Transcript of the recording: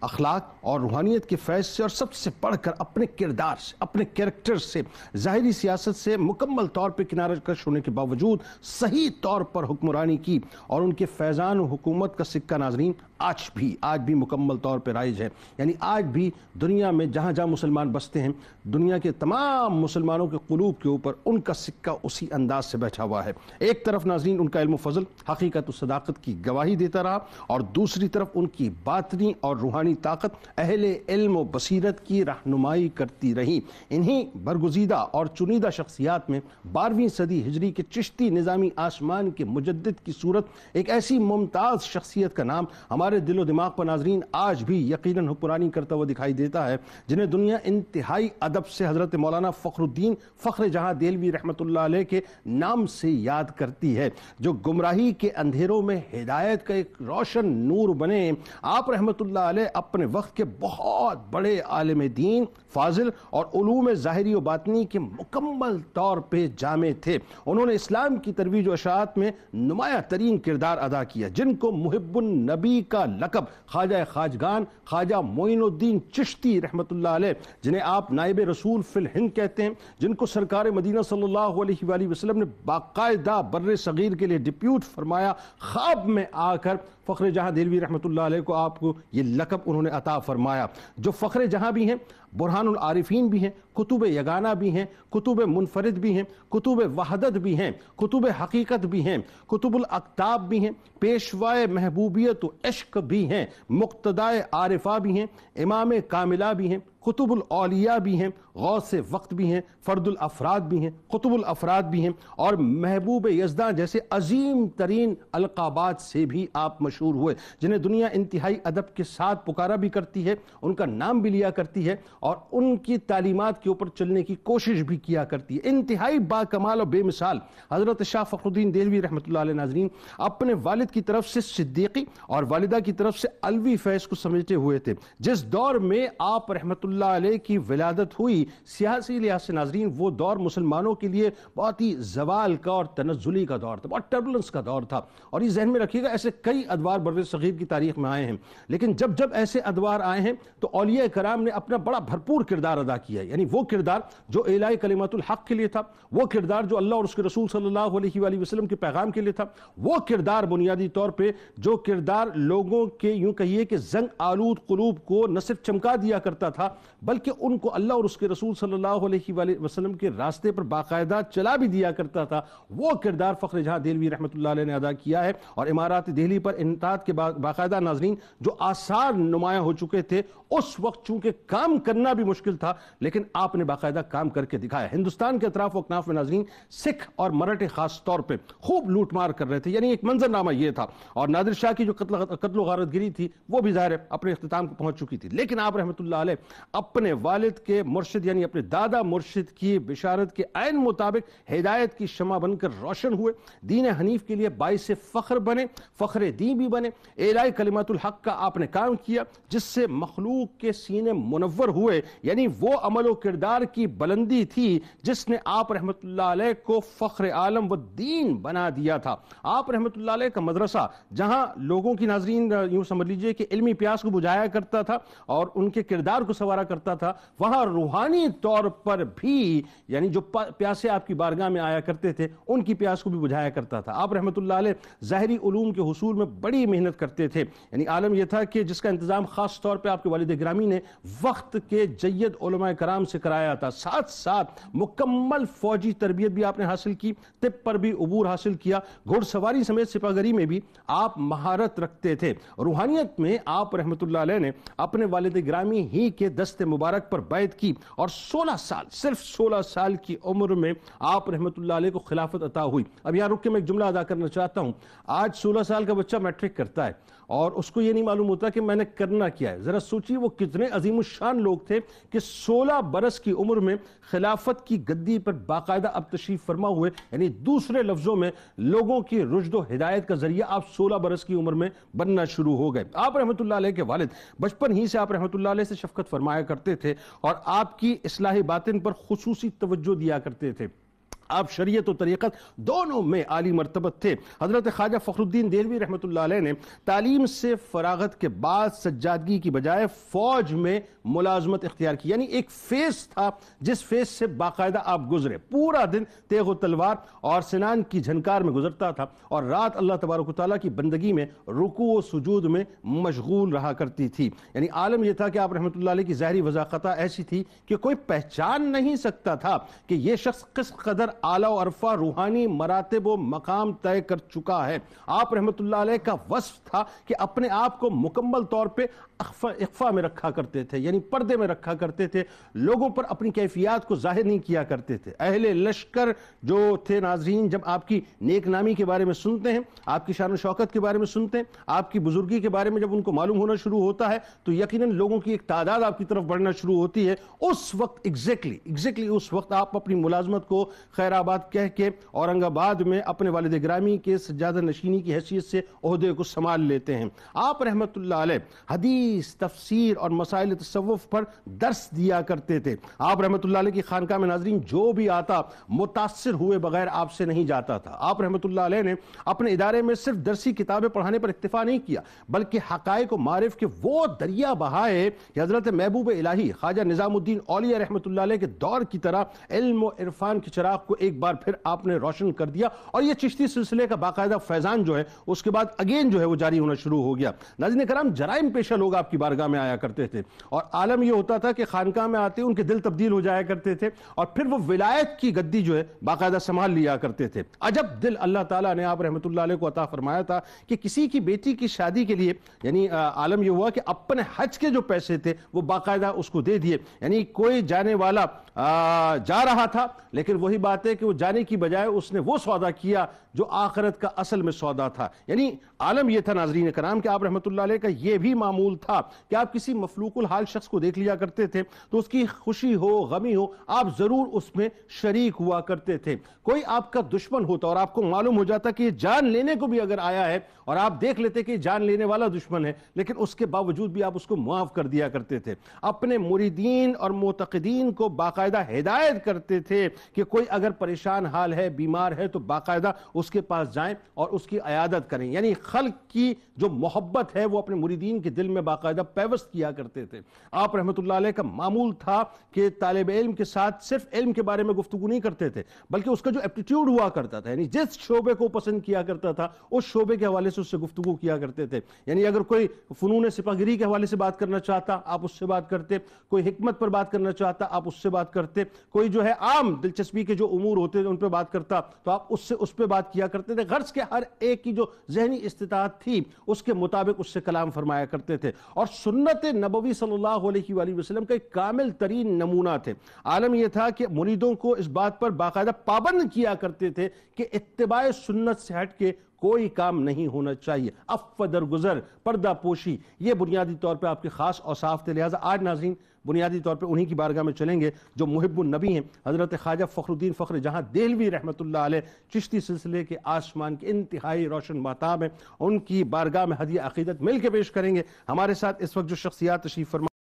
اخلاق اور روحانیت کے فیض سے اور سب سے بڑھ کر اپنے کردار سے، اپنے کریکٹر سے، ظاہری سیاست سے مکمل طور پہ کنارہ کش ہونے کے باوجود صحیح طور پر حکمرانی کی، اور ان کے فیضان و حکومت کا سکہ ناظرین آج بھی مکمل طور پہ رائج ہے۔ یعنی آج بھی دنیا میں جہاں جہاں مسلمان بستے ہیں، دنیا کے تمام مسلمانوں کے قلوب کے اوپر ان کا سکہ اسی انداز سے بیٹھا ہوا ہے۔ ایک طرف ناظرین ان کا علم و فضل، حقیقت و صداقت کی گواہی دیتا رہا، اور دوسری طرف ان کی باطنی اور روحانی طاقت اہل علم و بصیرت کی رہنمائی کرتی رہی۔ انہی برگزیدہ اور چنیدہ شخصیات میں 12ویں صدی ہجری کے چشتی نظامی آسمان کے مجدد کی صورت ایک ایسی ممتاز شخصیت کا نام ہمارے دل و دماغ پر ناظرین آج بھی یقیناً حکمرانی کرتا ہوا دکھائی دیتا ہے، جنہیں دنیا انتہائی ادب سے حضرت مولانا فخر الدین فخر جہاں دہلوی رحمۃ اللہ علیہ کے نام سے یاد کرتی ہے، جو گمراہی کے اندھیروں میں ہدایت کا ایک روشن نور بنے۔ آپ رحمۃ اللہ علیہ اپنے وقت کے بہت بڑے عالم دین، فاضل اور علوم ظاہری و باطنی کے مکمل طور پہ جامع تھے۔ انہوں نے اسلام کی ترویج و اشاعت میں نمایاں ترین کردار ادا کیا، جن کو محب النبی کا لقب خواجہ خواجگان خواجہ معین الدین چشتی رحمۃ اللہ علیہ، جنہیں آپ نائب رسول فی الہند کہتے ہیں، جن کو سرکار مدینہ صلی اللہ علیہ وآلہ وسلم نے باقاعدہ بر صغیر کے لیے ڈپیوٹ فرمایا، خواب میں آ کر فخر جہاں دہلوی رحمۃ اللہ علیہ کو آپ کو یہ لقب انہوں نے عطا فرمایا، جو فخر جہاں بھی ہیں، برہان العارفین بھی ہیں، کتب یگانہ بھی ہیں، کتب منفرد بھی ہیں، کتب وحدت بھی ہیں، کتب حقیقت بھی ہیں، کتب الاقطاب بھی ہیں، پیشوائے محبوبیت و عشق بھی ہیں، مقتدائے عارفہ بھی ہیں، امام کاملہ بھی ہیں، کتب الاولیاء بھی ہیں، غوث وقت بھی ہیں، فرد الافراد بھی ہیں، قطب الافراد بھی ہیں، اور محبوب یزداں جیسے عظیم ترین القابات سے بھی آپ مشہور ہوئے، جنہیں دنیا انتہائی ادب کے ساتھ پکارا بھی کرتی ہے، ان کا نام بھی لیا کرتی ہے، اور ان کی تعلیمات کے اوپر چلنے کی کوشش بھی کیا کرتی ہے۔ انتہائی با کمال اور بے مثال حضرت شاہ فخر الدین دہلوی رحمۃ اللہ علیہ ناظرین اپنے والد کی طرف سے صدیقی اور والدہ کی طرف سے علوی فیض کو سمجھتے ہوئے تھے۔ جس دور میں آپ رحمۃ اللہ علیہ کی ولادت ہوئی، سیاسی لحاظ سے ناظرین وہ دور مسلمانوں کے لیے بہت ہی زوال کا اور تنزلی کا دور تھا، بہت ٹربلنس کا دور تھا، اور یہ ذہن میں رکھیے گا ایسے کئی ادوار بر صغیر کی تاریخ میں آئے ہیں، لیکن جب ایسے ادوار آئے ہیں تو اولیاء کرام نے اپنا بڑا بھرپور کردار ادا کیا ہے۔ یعنی وہ کردار جو اعلاء کلمات الحق کے لیے تھا، وہ کردار جو اللہ اور اس کے رسول صلی اللہ علیہ وآلہ وسلم کے پیغام کے لیے تھا، وہ کردار بنیادی طور پہ جو کردار لوگوں کے یوں کہیے کہ زنگ آلود قلوب کو نہ صرف چمکا دیا کرتا تھا بلکہ ان کو اللہ اور اس کے رسول صلی اللہ علیہ وآلہ وسلم کے راستے پر باقاعدہ چلا بھی دیا کرتا تھا، وہ کردار فخر جہاں دہلوی رحمۃ اللہ علیہ نے ادا کیا ہے۔ اور امارات دہلی پر انطاعت کے باقاعدہ ناظرین جو آثار نمایاں ہو چکے تھے، اس وقت چونکہ کام کرنا بھی مشکل تھا لیکن آپ نے باقاعدہ کام کر کے دکھایا۔ ہندوستان کے اطراف و اکناف میں ناظرین سکھ اور مراٹھے خاص طور پہ خوب لوٹ مار کر رہے تھے، یعنی ایک منظرنامہ یہ تھا، اور نادر شاہ کی جو قتل و غارت گری تھی وہ بھی ظاہر ہے اپنے اختتام کو پہنچ چکی تھی، لیکن آپ رحمۃ اللہ علیہ اپنے والد کے مرشد یعنی اپنے دادا مرشد کی بشارت کے عین مطابق ہدایت کی شمع بن کر روشن ہوئے، دین حنیف کے لیے باعث فخر بنے، فخر دین بھی بنے، اعلاء کلمات الحق کا آپ نے کام کیا جس سے مخلوق کے سینے منور ہوئے۔ یعنی وہ عمل و کردار کی بلندی تھی جس نے آپ رحمۃ اللہ علیہ کو فخر عالم و دین بنا دیا تھا۔ آپ رحمۃ اللہ علیہ کا مدرسہ جہاں لوگوں کی ناظرین یوں سمجھ لیجئے کہ علمی پیاس کو بجھایا کرتا تھا اور ان کے کردار کو سنوارا کرتا تھا، وہاں روحانی طور پر بھی یعنی جو پیاسے آپ کی بارگاہ میں آیا کرتے تھے ان کی پیاس کو بھی بجھایا کرتا تھا۔ آپ رحمۃ اللہ علیہ ظاہری علوم کے حصول میں بڑی محنت کرتے تھے، یعنی عالم یہ تھا کہ جس کا انتظام خاص طور پہ آپ کے والد گرامی نے وقت کے جید علماء کرام سے کرایا تھا، ساتھ ساتھ مکمل فوجی تربیت بھی آپ نے حاصل کی، طب پر بھی عبور حاصل کیا، گھڑ سواری سمیت سپاہگری میں بھی آپ مہارت رکھتے تھے۔ روحانیت میں آپ رحمۃ اللہ علیہ نے اپنے والد گرامی ہی کے دست مبارک پر بیعت کی، اور 16 سال صرف 16 سال کی عمر میں آپ رحمۃ اللہ علیہ کو خلافت عطا ہوئی۔ اب یہاں رک کے میں ایک جملہ ادا کرنا چاہتا ہوں، آج 16 سال کا بچہ میٹرک کرتا ہے اور اس کو یہ نہیں معلوم ہوتا کہ میں نے کرنا کیا ہے۔ ذرا سوچیے وہ کتنے عظیم الشان لوگ تھے کہ 16 برس کی عمر میں خلافت کی گدی پر باقاعدہ اب تشریف فرما ہوئے، یعنی دوسرے لفظوں میں لوگوں کی رشد و ہدایت کا ذریعہ آپ 16 برس کی عمر میں بننا شروع ہو گئے۔ آپ رحمۃ اللہ علیہ کے والد بچپن ہی سے آپ رحمۃ اللہ علیہ سے شفقت فرمایا کرتے تھے اور آپ کی اصلاح باطن پر خصوصی توجہ دیا کرتے تھے۔ آپ شریعت و طریقت دونوں میں عالی مرتبت تھے۔ حضرت خواجہ فخر الدین دہلوی رحمۃ اللہ علیہ نے تعلیم سے فراغت کے بعد سجادگی کی بجائے فوج میں ملازمت اختیار کی، یعنی ایک فیس تھا جس فیس سے باقاعدہ آپ گزرے، پورا دن تیغ و تلوار اور سنان کی جھنکار میں گزرتا تھا، اور رات اللہ تبارک و تعالیٰ کی بندگی میں رکوع و سجود میں مشغول رہا کرتی تھی۔ یعنی عالم یہ تھا کہ آپ رحمۃ اللہ علیہ کی ظاہری وضاحت ایسی تھی کہ کوئی پہچان نہیں سکتا تھا کہ یہ شخص کس قدر اعلیٰ و عرفہ روحانی مراتب و مقام طے کر چکا ہے۔ آپ رحمۃ اللہ علیہ کا وصف تھا کہ اپنے آپ کو مکمل طور پہ اخفا میں رکھا کرتے تھے، یعنی پردے میں رکھا کرتے تھے، لوگوں پر اپنی کیفیات کو ظاہر نہیں کیا کرتے تھے۔ اہل لشکر جو تھے ناظرین، جب آپ کی نیک نامی کے بارے میں سنتے ہیں، آپ کی شان و شوکت کے بارے میں سنتے ہیں، آپ کی بزرگی کے بارے میں جب ان کو معلوم ہونا شروع ہوتا ہے تو یقیناً لوگوں کی ایک تعداد آپ کی طرف بڑھنا شروع ہوتی ہے۔ اس وقت ایگزیکٹلی اس وقت آپ اپنی ملازمت کو خیر آباد کہہ کے اورنگ آباد میں اپنے والد گرامی کے سجادہ نشینی کی حیثیت سے عہدے کو سنبھال لیتے ہیں۔ آپ رحمت اللہ علیہ حدیث، تفسیر اور مسائل تصوف پر درس دیا کرتے تھے۔ آپ رحمت اللہ علیہ کی خانقاہ میں ناظرین جو بھی آتا متاثر ہوئے بغیر آپ سے نہیں جاتا تھا۔ آپ رحمت اللہ علیہ نے اپنے ادارے میں صرف درسی کتابیں پڑھانے پر اکتفا نہیں کیا، بلکہ حقائق و معارف کے وہ دریا بہائے کہ حضرت محبوب الہی خواجہ نظام الدین اولیاء رحمت اللہ علیہ کے دور کی طرح علم و عرفان کے چراغ کو ایک بار پھر آپ نے روشن کر دیا، اور یہ چشتی سلسلے کا باقاعدہ فیضان جو ہے اس کے بعد اگین جو ہے وہ جاری ہونا شروع ہو گیا۔ ناظرین کرام، جرائم پیشہ لوگ آپ کی بارگاہ میں آیا کرتے تھے، اور عالم یہ ہوتا تھا کہ خانقاہ میں آتے ان کے دل تبدیل ہو جایا کرتے تھے، اور پھر وہ ولایت کی گدی جو ہے باقاعدہ سنبھال لیا کرتے تھے۔ عجب دل اللہ تعالیٰ نے آپ رحمت اللہ علیہ کو عطا فرمایا تھا کہ کسی کی بیٹی کی شادی کے لیے یعنی عالم یہ ہوا کہ اپنے حج کے جو پیسے تھے وہ باقاعدہ اس کو دے دیے۔ یعنی کوئی جانے والا جا رہا تھا، لیکن وہی بات ہے کہ وہ جانے کی بجائے اس نے وہ سودا کیا جو آخرت کا اصل میں سودا تھا۔ یعنی عالم یہ تھا ناظرین کرام کہ آپ رحمت اللہ علیہ کا یہ بھی معمول تھا کہ آپ کسی مفلوق الحال شخص کو دیکھ لیا کرتے تھے تو اس کی خوشی ہو غمی ہو آپ ضرور اس میں شریک ہوا کرتے تھے۔ کوئی آپ کا دشمن ہوتا اور آپ کو معلوم ہو جاتا کہ یہ جان لینے کو بھی اگر آیا ہے اور آپ دیکھ لیتے کہ جان لینے والا دشمن ہے، لیکن اس کے باوجود بھی آپ اس کو معاف کر دیا کرتے تھے۔ اپنے مریدین اور معتقدین کو باقاعدہ ہدایت کرتے تھے کہ کوئی اگر پریشان حال ہے، بیمار ہے، تو باقاعدہ اس کے پاس جائیں اور اس کی عیادت کریں۔ یعنی خلق کی جو محبت ہے وہ اپنے مریدین کے دل میں باقاعدہ پیوست کیا کرتے تھے۔ آپ رحمت اللہ علیہ کا معمول تھا کہ طالب علم کے ساتھ صرف علم کے بارے میں گفتگو نہیں کرتے تھے، بلکہ اس کا جو ایپٹیٹیوڈ ہوا کرتا تھا، یعنی جس شعبے کو پسند کیا کرتا تھا اس شعبے کے حوالے سے اس سے گفتگو کیا کرتے تھے۔ یعنی اگر کوئی فنون سپاہ گیری کے حوالے سے بات کرنا چاہتا آپ اس سے بات کرتے، کوئی حکمت پر بات کرنا چاہتا آپ اس سے بات کرتے، کوئی جو ہے عام دلچسپی کے جو امور ہوتے ان پہ بات کرتا تو آپ اس پہ بات کیا کرتے تھے۔ غرض کے ہر ایک کی جو ذہنی استطاعت تھی اس کے مطابق اس سے کلام فرمایا کرتے تھے، اور سنت نبوی صلی اللہ علیہ وآلہ وسلم کا ایک کامل ترین نمونہ تھے۔ عالم یہ تھا کہ مریدوں کو اس بات پر باقاعدہ پابند کیا کرتے تھے کہ اتباع سنت سے ہٹ کے کوئی کام نہیں ہونا چاہیے۔ عفو درگزر، پردہ پوشی، یہ بنیادی طور پہ آپ کے خاص اوصاف تھے۔ لہٰذا آج ناظرین بنیادی طور پہ انہی کی بارگاہ میں چلیں گے جو محب النبی ہیں، حضرت خواجہ فخر الدین فخر جہاں دہلوی رحمت اللہ علیہ، چشتی سلسلے کے آسمان کے انتہائی روشن ماہتاب ہیں۔ ان کی بارگاہ میں ہدیہ عقیدت مل کے پیش کریں گے۔ ہمارے ساتھ اس وقت جو شخصیات تشریف فرما